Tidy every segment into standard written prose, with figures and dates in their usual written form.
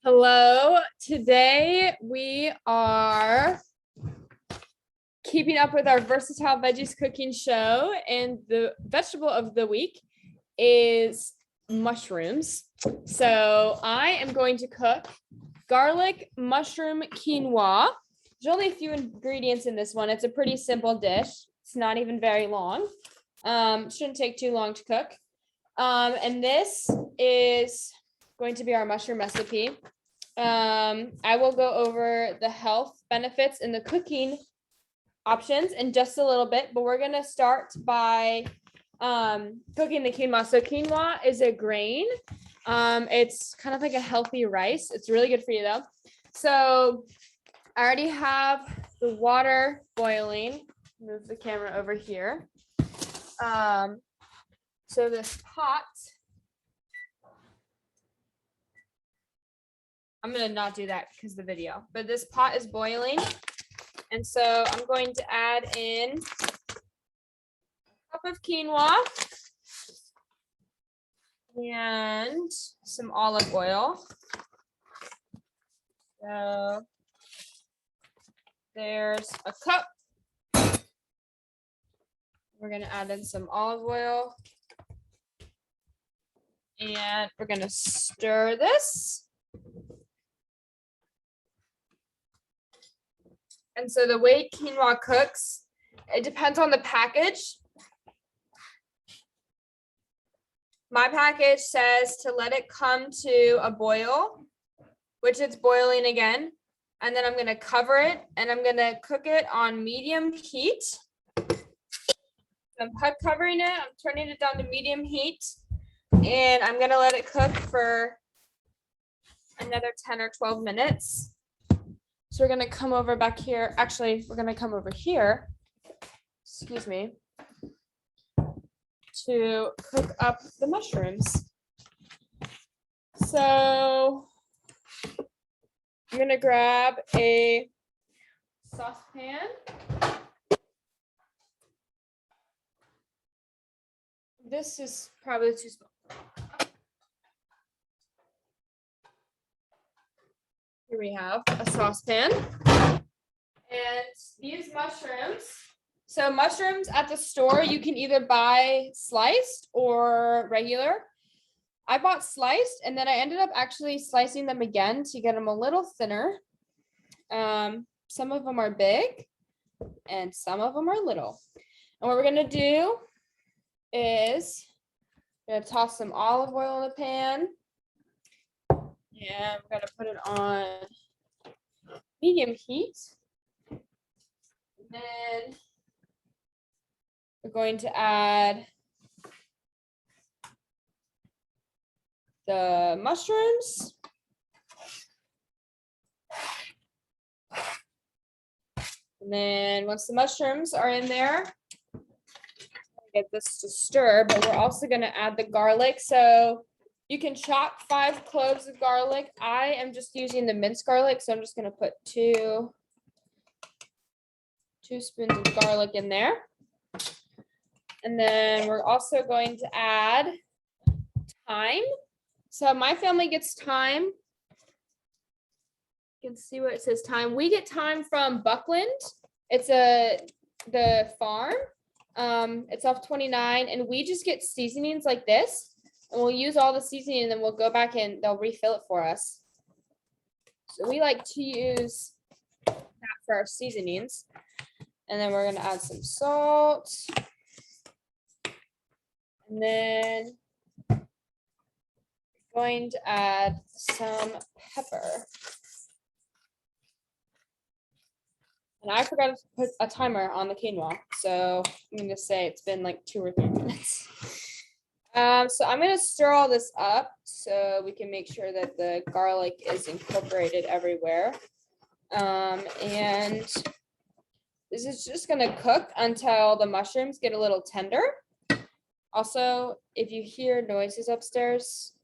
Hello, today we are keeping up with our Versatile Veggies cooking show, and the vegetable of the week is mushrooms. So I am going to cook garlic mushroom quinoa. There's only a few ingredients in this one. It's a pretty simple dish. It's not even very long. Shouldn't take too long to cook. And this is going to be our mushroom recipe. I will go over the health benefits and the cooking options in just a little bit, but we're gonna start by cooking the quinoa. So quinoa is a grain. It's kind of like a healthy rice. It's really good for you though. So I already have the water boiling. Move the camera over here. So this pot, I'm gonna not do that because of the video, but this pot is boiling. And so I'm going to add in a cup of quinoa and some olive oil. So there's a cup. We're gonna add in some olive oil and we're gonna stir this. And so the way quinoa cooks, it depends on the package. My package says to let it come to a boil, which it's boiling again. And then I'm going to cover it and I'm going to cook it on medium heat. I'm covering it. I'm turning it down to medium heat. And I'm going to let it cook for another 10 or 12 minutes. So we're gonna come over back here. Actually, we're gonna come over here, excuse me, to cook up the mushrooms. So I'm gonna grab a saucepan. This is probably too small. Here we have a saucepan and these mushrooms. So mushrooms at the store, you can either buy sliced or regular. I bought sliced and then I ended up actually slicing them again to get them a little thinner. Some of them are big and some of them are little. And what we're gonna do is we're gonna toss some olive oil in the pan. And we're gonna put it on medium heat. And then we're going to add the mushrooms. And then once the mushrooms are in there, get this to stir, but we're also gonna add the garlic. So you can chop 5 cloves of garlic. I am just using the minced garlic, so I'm just gonna put 2 spoons of garlic in there. And then we're also going to add thyme. So my family gets thyme. You can see where it says thyme. We get thyme from Buckland. It's the farm. It's off 29, and we just get seasonings like this. And we'll use all the seasoning and then we'll go back and they'll refill it for us. So we like to use that for our seasonings. And then we're going to add some salt. And then going to add some pepper. And I forgot to put a timer on the quinoa. So I'm going to say it's been like 2 or 3 minutes. So I'm going to stir all this up so we can make sure that the garlic is incorporated everywhere. And this is just going to cook until the mushrooms get a little tender. Also, if you hear noises upstairs,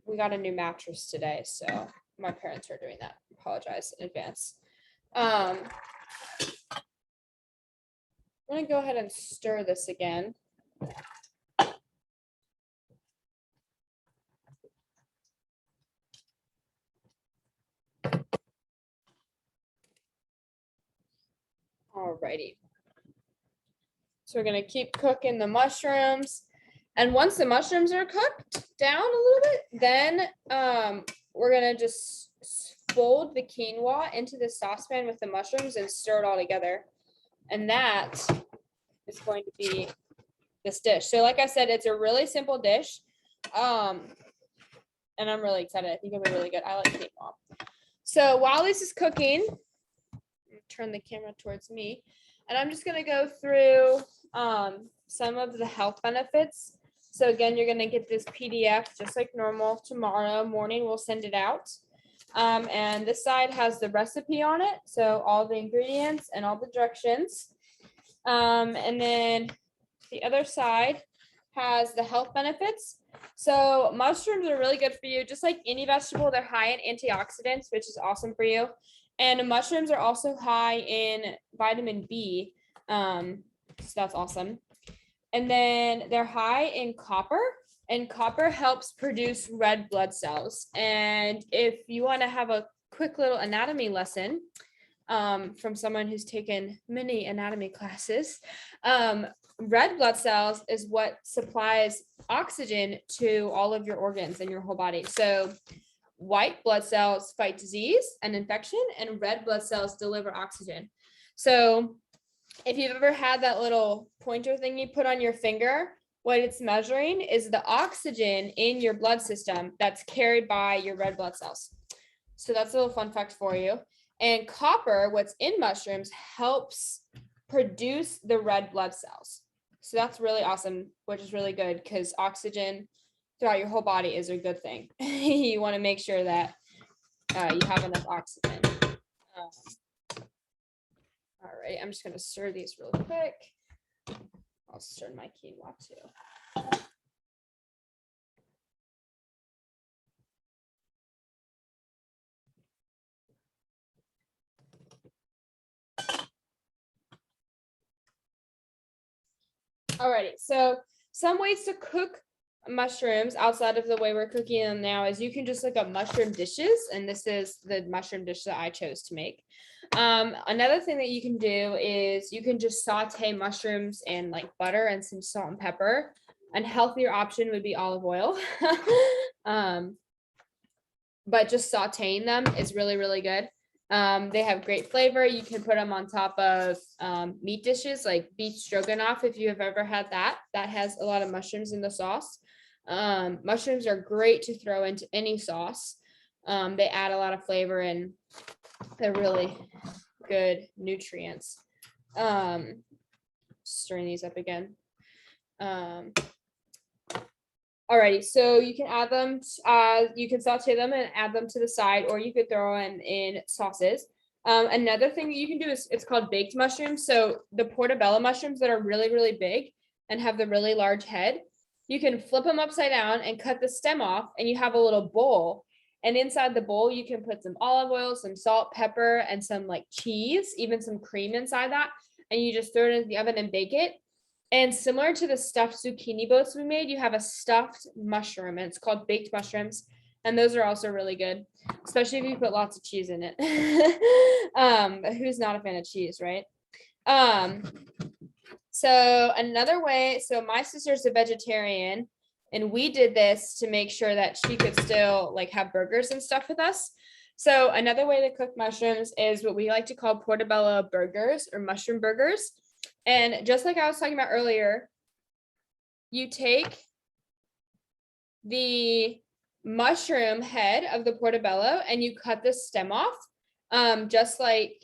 we got a new mattress today, so my parents are doing that. I apologize in advance. I'm going to go ahead and stir this again. Alrighty. So we're gonna keep cooking the mushrooms. And once the mushrooms are cooked down a little bit, then we're gonna just fold the quinoa into the saucepan with the mushrooms and stir it all together. And that is going to be this dish. So like I said, it's a really simple dish. And I'm really excited. I think it'll be really good. I like quinoa. So while this is cooking, turn the camera towards me, and I'm just going to go through some of the health benefits. So again, you're going to get this PDF just like normal. Tomorrow morning we'll send it out. And this side has the recipe on it, so all the ingredients and all the directions. And then the other side has the health benefits. So mushrooms are really good for you. Just like any vegetable, they're high in antioxidants, which is awesome for you. And mushrooms are also high in vitamin B. So that's awesome. And then they're high in copper, and copper helps produce red blood cells. And if you want to have a quick little anatomy lesson from someone who's taken many anatomy classes, red blood cells is what supplies oxygen to all of your organs in your whole body. So white blood cells fight disease and infection, and red blood cells deliver oxygen. So if you've ever had that little pointer thing you put on your finger, what it's measuring is the oxygen in your blood system that's carried by your red blood cells. So that's a little fun fact for you. And copper, what's in mushrooms, helps produce the red blood cells. So that's really awesome, which is really good because oxygen throughout your whole body is a good thing. You want to make sure that you have enough oxygen. All right, I'm just going to stir these real quick. I'll stir my quinoa too. Alrighty, so some ways to cook mushrooms outside of the way we're cooking them now is you can just look up mushroom dishes, and this is the mushroom dish that I chose to make. Another thing that you can do is you can just saute mushrooms in like butter and some salt and pepper. And healthier option would be olive oil. But just sauteing them is really, really good. They have great flavor. You can put them on top of meat dishes like beef stroganoff. If you have ever had that, that has a lot of mushrooms in the sauce. Mushrooms are great to throw into any sauce. They add a lot of flavor and they're really good nutrients. Stirring these up again. Alrighty, so you can add them, you can saute them and add them to the side, or you could throw them in sauces. Another thing that you can do is it's called baked mushrooms. So the portobello mushrooms that are really, really big and have the really large head, you can flip them upside down and cut the stem off, and you have a little bowl. And inside the bowl, you can put some olive oil, some salt, pepper, and some like cheese, even some cream inside that. And you just throw it in the oven and bake it. And similar to the stuffed zucchini boats we made, you have a stuffed mushroom, and it's called baked mushrooms. And those are also really good, especially if you put lots of cheese in it. Who's not a fan of cheese, right? So another way, so my sister's a vegetarian, and we did this to make sure that she could still like have burgers and stuff with us. So another way to cook mushrooms is what we like to call portobello burgers or mushroom burgers. And just like I was talking about earlier, you take the mushroom head of the portobello and you cut the stem off, just like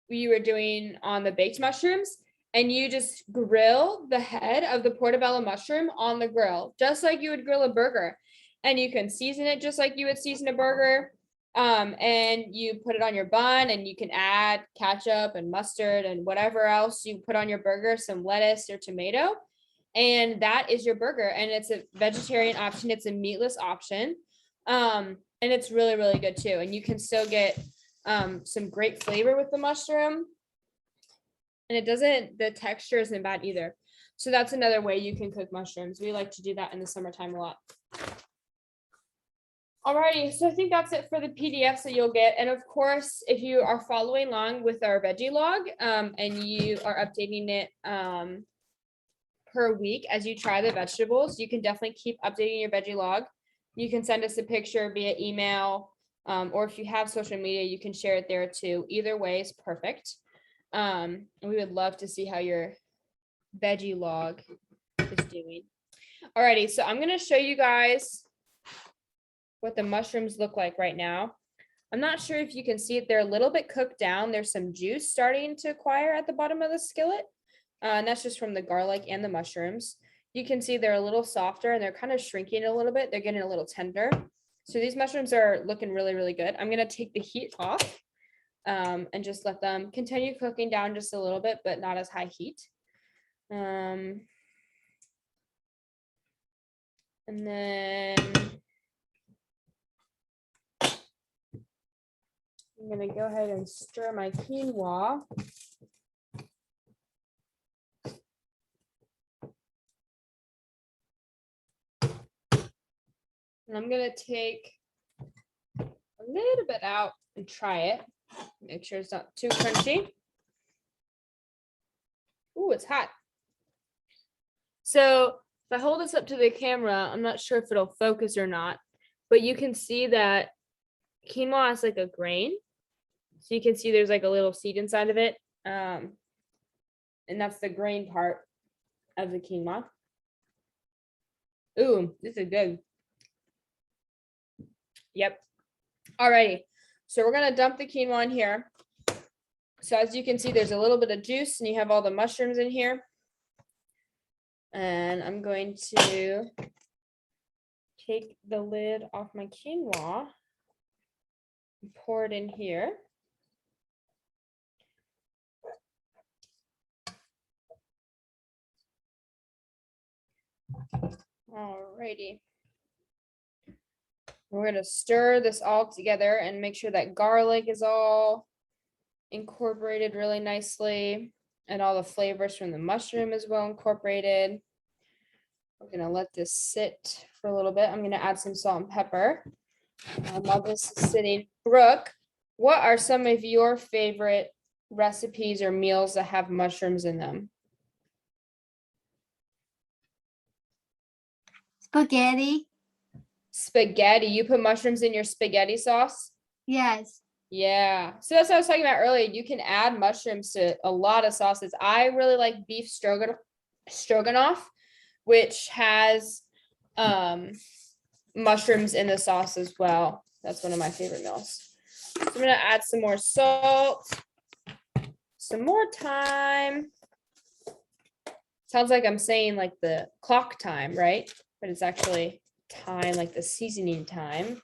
you were doing on the baked mushrooms. And you just grill the head of the portobello mushroom on the grill, just like you would grill a burger. And you can season it just like you would season a burger. And you put it on your bun, and you can add ketchup and mustard and whatever else you put on your burger, some lettuce or tomato. And that is your burger. And it's a vegetarian option. It's a meatless option. And it's really, really good too. And you can still get some great flavor with the mushroom. And the texture isn't bad either. So that's another way you can cook mushrooms. We like to do that in the summertime a lot. Alrighty, so I think that's it for the PDFs that you'll get. And of course, if you are following along with our veggie log, and you are updating it per week as you try the vegetables, you can definitely keep updating your veggie log. You can send us a picture via email, or if you have social media, you can share it there too. Either way is perfect. And we would love to see how your veggie log is doing. Alrighty, so I'm gonna show you guys what the mushrooms look like right now. I'm not sure if you can see it. They're a little bit cooked down. There's some juice starting to acquire at the bottom of the skillet. And that's just from the garlic and the mushrooms. You can see they're a little softer and they're kind of shrinking a little bit. They're getting a little tender. So these mushrooms are looking really, really good. I'm going to take the heat off and just let them continue cooking down just a little bit, but not as high heat. And then I'm going to go ahead and stir my quinoa. And I'm going to take a little bit out and try it. Make sure it's not too crunchy. Ooh, it's hot. So if I hold this up to the camera, I'm not sure if it'll focus or not, but you can see that quinoa is like a grain. So you can see there's like a little seed inside of it. And that's the grain part of the quinoa. Ooh, this is good. Yep. Alrighty. So we're going to dump the quinoa in here. So as you can see, there's a little bit of juice and you have all the mushrooms in here. And I'm going to take the lid off my quinoa and pour it in here. Alrighty. We're going to stir this all together and make sure that garlic is all incorporated really nicely and all the flavors from the mushroom is well incorporated. We're going to let this sit for a little bit. I'm going to add some salt and pepper while this is sitting. Brooke, what are some of your favorite recipes or meals that have mushrooms in them? Spaghetti. Spaghetti. You put mushrooms in your spaghetti sauce? Yes. Yeah. So that's what I was talking about earlier. You can add mushrooms to a lot of sauces. I really like beef stroganoff, which has mushrooms in the sauce as well. That's one of my favorite meals. So I'm going to add some more salt, some more thyme. Sounds like I'm saying like the clock time, right? But it's actually thyme, like the seasoning thyme.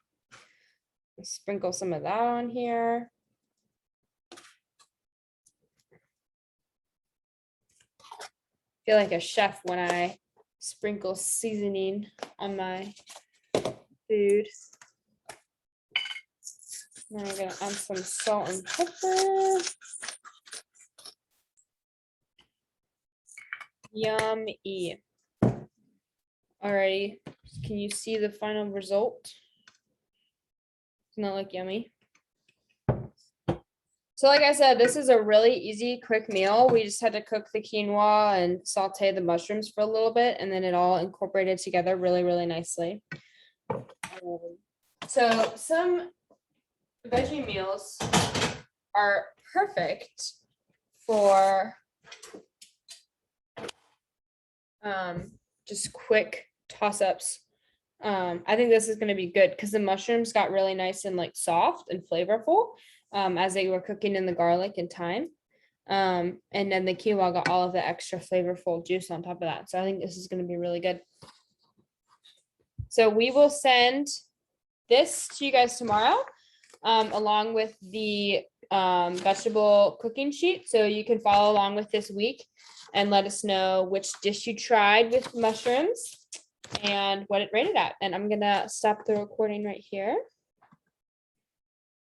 Sprinkle some of that on here. Feel like a chef when I sprinkle seasoning on my food. Now I'm gonna add some salt and pepper. Yummy. Alrighty, can you see the final result? Doesn't that look yummy? So like I said, this is a really easy, quick meal. We just had to cook the quinoa and saute the mushrooms for a little bit, and then it all incorporated together really, really nicely. So some veggie meals are perfect for just quick toss-ups. I think this is going to be good because the mushrooms got really nice and like soft and flavorful as they were cooking in the garlic and thyme. And then the quinoa got all of the extra flavorful juice on top of that. So I think this is going to be really good. So we will send this to you guys tomorrow along with the vegetable cooking sheet. So you can follow along with this week and let us know which dish you tried with mushrooms and what it rated at. And I'm gonna stop the recording right here.